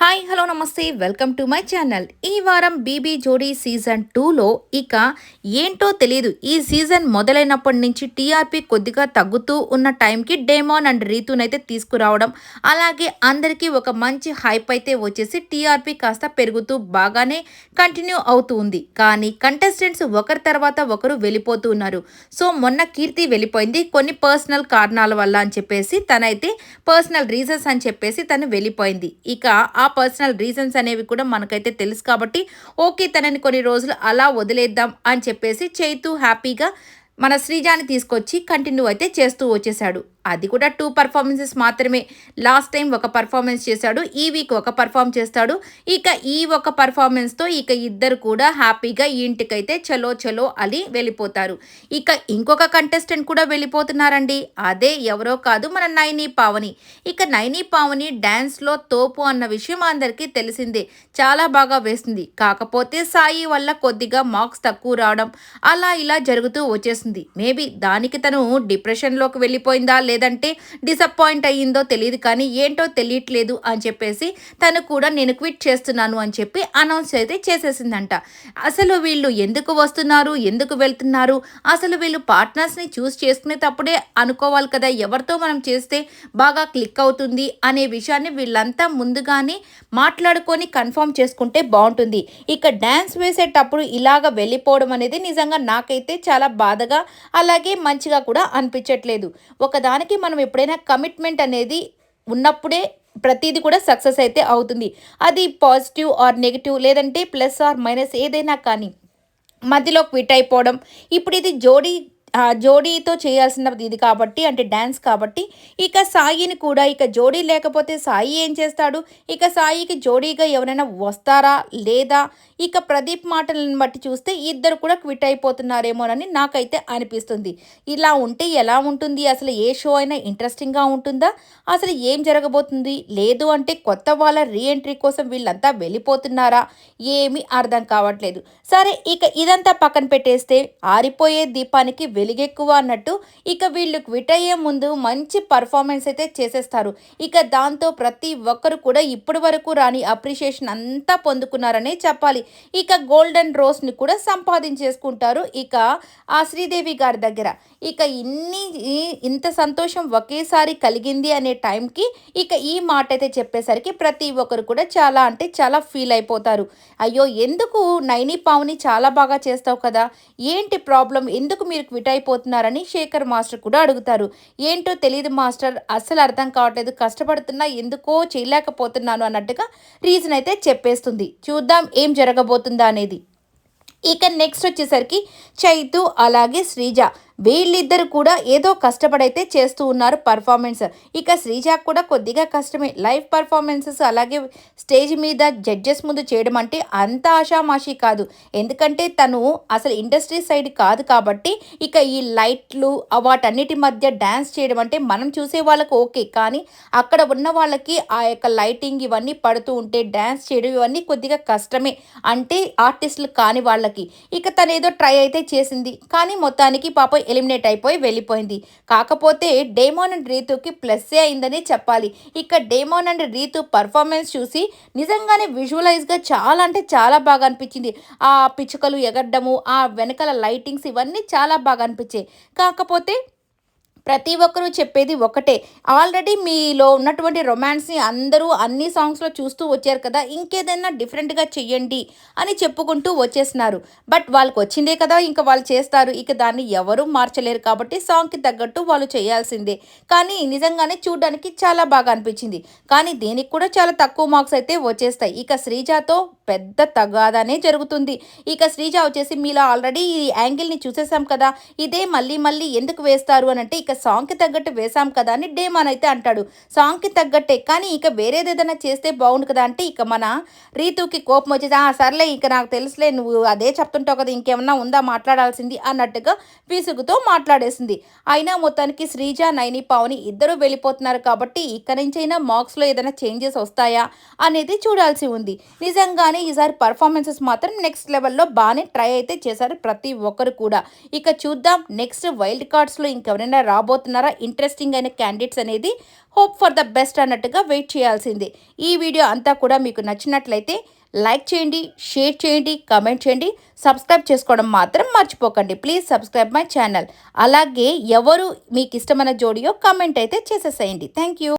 Hi hello నమస్తే welcome to my channel. ఈ వారం బీబీ జోడీ సీజన్ 2లో ఇక ఏంటో తెలియదు. ఈ సీజన్ మొదలైనప్పటి నుంచి టీఆర్పీ కొద్దిగా తగ్గుతూ ఉన్న టైంకి డేమాన్ అండ్ రీతునైతే తీసుకురావడం, అలాగే అందరికీ ఒక మంచి హైప్ అయితే వచ్చేసి టీఆర్పీ కాస్త పెరుగుతూ బాగానే కంటిన్యూ అవుతూ ఉంది. కానీ కంటెస్టెంట్స్ ఒకరి తర్వాత ఒకరు వెళ్ళిపోతూ ఉన్నారు. సో మొన్న కీర్తి వెళ్ళిపోయింది కొన్ని పర్సనల్ కారణాల వల్ల అని చెప్పేసి, తనైతే పర్సనల్ రీజన్స్ అని చెప్పేసి తను వెళ్ళిపోయింది. ఇక ఆ పర్సనల్ రీజన్స్ అనేవి కూడా మనకైతే తెలుసు కాబట్టి ఓకే, తనని కొన్ని రోజులు అలా వదిలేద్దాం అని చెప్పేసి చైతు హ్యాపీగా మన శ్రీజాని తీసుకొచ్చి కంటిన్యూ అయితే చేస్తూ వచ్చేసాడు. అది కూడా 2 పర్ఫార్మెన్సెస్ మాత్రమే. లాస్ట్ టైం ఒక పర్ఫార్మెన్స్ చేశాడు, ఈ వీక్ ఒక పర్ఫార్మ్ చేస్తాడు. ఇక ఈ ఒక పర్ఫార్మెన్స్తో ఇక ఇద్దరు కూడా హ్యాపీగా ఈ ఇంటికైతే చలో చలో అని వెళ్ళిపోతారు. ఇక ఇంకొక కంటెస్టెంట్ కూడా వెళ్ళిపోతున్నారండి. అదే ఎవరో కాదు, మన నైని పావని. ఇక నైని పావని డ్యాన్స్లో తోపు అన్న విషయం అందరికీ తెలిసిందే. చాలా బాగా వేస్తుంది. కాకపోతే సాయి వల్ల కొద్దిగా మార్క్స్ తక్కువ రావడం అలా ఇలా జరుగుతూ వచ్చేసింది. మేబీ దానికి తను డిప్రెషన్లోకి వెళ్ళిపోయిందా లేదంటే డిసప్పాయింట్ అయ్యిందో తెలియదు, కానీ ఏంటో తెలియట్లేదు అని చెప్పేసి తను కూడా నేను క్విట్ చేస్తున్నాను అని చెప్పి అనౌన్స్ అయితే చేసేసిందంట. అసలు వీళ్ళు ఎందుకు వస్తున్నారు, ఎందుకు వెళ్తున్నారు, అసలు వీళ్ళు పార్ట్నర్స్ని చూస్ చేసుకునేటప్పుడే అనుకోవాలి కదా ఎవరితో మనం చేస్తే బాగా క్లిక్ అవుతుంది అనే విషయాన్ని వీళ్ళంతా ముందుగానే మాట్లాడుకొని కన్ఫర్మ్ చేసుకుంటే బాగుంటుంది. ఇక డ్యాన్స్ వేసేటప్పుడు ఇలాగ వెళ్ళిపోవడం అనేది నిజంగా నాకైతే చాలా బాధగా అలాగే మంచిగా కూడా అనిపించట్లేదు. ఒకదానికి మనం ఎప్పుడైనా కమిట్మెంట్ అనేది ఉన్నప్పుడే ప్రతీది కూడా సక్సెస్ అయితే అవుతుంది. అది పాజిటివ్ ఆర్ నెగిటివ్ లేదంటే ప్లస్ ఆర్ మైనస్ ఏదైనా కానీ మధ్యలో క్విట్ అయిపోవడం. ఇప్పుడు ఇది జోడీతో చేయాల్సిన ఇది కాబట్టి, అంటే డ్యాన్స్ కాబట్టి, ఇక సాయిని కూడా ఇక జోడీ లేకపోతే సాయి ఏం చేస్తాడు, ఇక సాయికి జోడీగా ఎవరైనా వస్తారా లేదా, ఇక ప్రదీప్ మాటలను బట్టి చూస్తే ఇద్దరు కూడా క్విట్ అయిపోతున్నారేమోనని నాకైతే అనిపిస్తుంది. ఇలా ఉంటే ఎలా ఉంటుంది, అసలు ఏ షో అయినా ఇంట్రెస్టింగ్గా ఉంటుందా, అసలు ఏం జరగబోతుంది, లేదు అంటే కొత్త వాళ్ళ రీఎంట్రీ కోసం వీళ్ళంతా వెళ్ళిపోతున్నారా, ఏమీ అర్థం కావట్లేదు. సరే, ఇక ఇదంతా పక్కన పెట్టేస్తే ఆరిపోయే దీపానికి వెలుగెక్కువ అన్నట్టు ఇక వీళ్ళు క్విట్ అయ్యే ముందు మంచి పర్ఫార్మెన్స్ అయితే చేసేస్తారు. ఇక దాంతో ప్రతి ఒక్కరు కూడా ఇప్పటి వరకు రాని అప్రిషియేషన్ అంతా పొందుకున్నారనే చెప్పాలి. ఇక గోల్డెన్ రోస్ని కూడా సంపాదించేసుకుంటారు ఇక ఆ శ్రీదేవి గారి దగ్గర. ఇక ఇంత సంతోషం ఒకేసారి కలిగింది అనే టైంకి ఇక ఈ మాట అయితే చెప్పేసరికి ప్రతి ఒక్కరు కూడా చాలా అంటే చాలా ఫీల్ అయిపోతారు. అయ్యో, ఎందుకు నైని పావని చాలా బాగా చేస్తావు కదా, ఏంటి ప్రాబ్లం, ఎందుకు మీరు క్విట్ అయిపోతున్నారని శేఖర్ మాస్టర్ కూడా అడుగుతారు. ఏంటో తెలియదు మాస్టర్, అస్సలు అర్థం కావట్లేదు, కష్టపడుతున్నా ఎందుకో చేయలేకపోతున్నాను అన్నట్టుగా రీజన్ అయితే చెప్పేస్తుంది. చూద్దాం ఏం జరగబోతుందా అనేది. ఇక నెక్స్ట్ వచ్చేసరికి చైతు అలాగే శ్రీజ వీళ్ళిద్దరు కూడా ఏదో కష్టపడైతే చేస్తూ ఉన్నారు పర్ఫార్మెన్స్. ఇక శ్రీజాకు కూడా కొద్దిగా కష్టమే లైవ్ పర్ఫార్మెన్సెస్, అలాగే స్టేజ్ మీద జడ్జెస్ ముందు చేయడం అంటే అంత ఆషామాషి కాదు. ఎందుకంటే తను అసలు ఇండస్ట్రీ సైడ్ కాదు కాబట్టి ఇక ఈ లైట్లు వాటన్నిటి మధ్య డ్యాన్స్ చేయడం అంటే మనం చూసే వాళ్ళకు ఓకే, కానీ అక్కడ ఉన్న వాళ్ళకి ఆ యొక్క లైటింగ్ ఇవన్నీ పడుతూ ఉంటే డ్యాన్స్ చేయడం ఇవన్నీ కొద్దిగా కష్టమే, అంటే ఆర్టిస్టులు కాని వాళ్ళకి. ఇక తను ఏదో ట్రై అయితే చేసింది, కానీ మొత్తానికి పాపం ఎలిమినేట్ అయిపోయి వెళ్ళిపోయింది. కాకపోతే డేమోన్ అండ్ రీతుకి ప్లస్సే అయిందని చెప్పాలి. ఇక డేమోన్ అండ్ రీతు పర్ఫార్మెన్స్ చూసి నిజంగానే విజువలైజ్గా చాలా అంటే చాలా బాగా అనిపించింది. ఆ పిచ్చుకలు ఎగడ్డము, ఆ వెనకాల లైటింగ్స్ ఇవన్నీ చాలా బాగా అనిపించాయి. కాకపోతే ప్రతి ఒక్కరూ చెప్పేది ఒకటే, ఆల్రెడీ మీలో ఉన్నటువంటి రొమాన్స్ని అందరూ అన్ని సాంగ్స్లో చూస్తూ వచ్చారు కదా, ఇంకేదైనా డిఫరెంట్గా చెయ్యండి అని చెప్పుకుంటూ వచ్చేస్తున్నారు. బట్ వాళ్ళకి వచ్చిందే కదా, ఇంకా వాళ్ళు చేస్తారు. ఇక దాన్ని ఎవరూ మార్చలేరు కాబట్టి సాంగ్కి తగ్గట్టు వాళ్ళు చేయాల్సిందే. కానీ నిజంగానే చూడడానికి చాలా బాగా అనిపించింది. కానీ దీనికి కూడా చాలా తక్కువ మార్క్స్ అయితే వచ్చేస్తాయి. ఇక శ్రీజాతో పెద్ద తగాదానే జరుగుతుంది. ఇక శ్రీజ వచ్చేసి మీలో ఆల్రెడీ ఈ యాంగిల్ని చూసేసాం కదా, ఇదే మళ్ళీ మళ్ళీ ఎందుకు వేస్తారు అని అంటే, ఇక సాంగ్కి తగ్గట్టు వేసాం కదా అని డేమాన్ అయితే అంటాడు. సాంగ్కి తగ్గట్టే, కానీ ఇక వేరేది ఏదైనా చేస్తే బాగుండు కదా అంటే ఇక మన రీతుకి కోపం వచ్చేసి సర్లే ఇక నాకు తెలుసులే, నువ్వు అదే చెప్తుంటావు కదా, ఇంకేమన్నా ఉందా మాట్లాడాల్సింది అన్నట్టుగా విసుగుతో మాట్లాడేసింది. అయినా మొత్తానికి శ్రీజ నైని పావని ఇద్దరు వెళ్ళిపోతున్నారు కాబట్టి ఇక నుంచైనా మార్క్స్లో ఏదైనా చేంజెస్ వస్తాయా అనేది చూడాల్సి ఉంది. నిజంగానే కానీ ఈసారి పర్ఫార్మెన్సెస్ మాత్రం నెక్స్ట్ లెవెల్లో బాగానే ట్రై అయితే చేశారు ప్రతి ఒక్కరు కూడా. ఇక చూద్దాం నెక్స్ట్ వైల్డ్ కార్డ్స్లో ఇంకెవరైనా రాబోతున్నారా ఇంట్రెస్టింగ్ అయిన క్యాండిడేట్స్ అనేది. హోప్ ఫర్ ద బెస్ట్ అన్నట్టుగా వెయిట్ చేయాల్సింది. ఈ వీడియో అంతా కూడా మీకు నచ్చినట్లయితే లైక్ చేయండి, షేర్ చేయండి, కామెంట్ చేయండి, సబ్స్క్రైబ్ చేసుకోవడం మాత్రం మర్చిపోకండి. Please subscribe my channel. అలాగే ఎవరు మీకు ఇష్టమైన జోడియో కామెంట్ అయితే చేసేసేయండి. Thank you.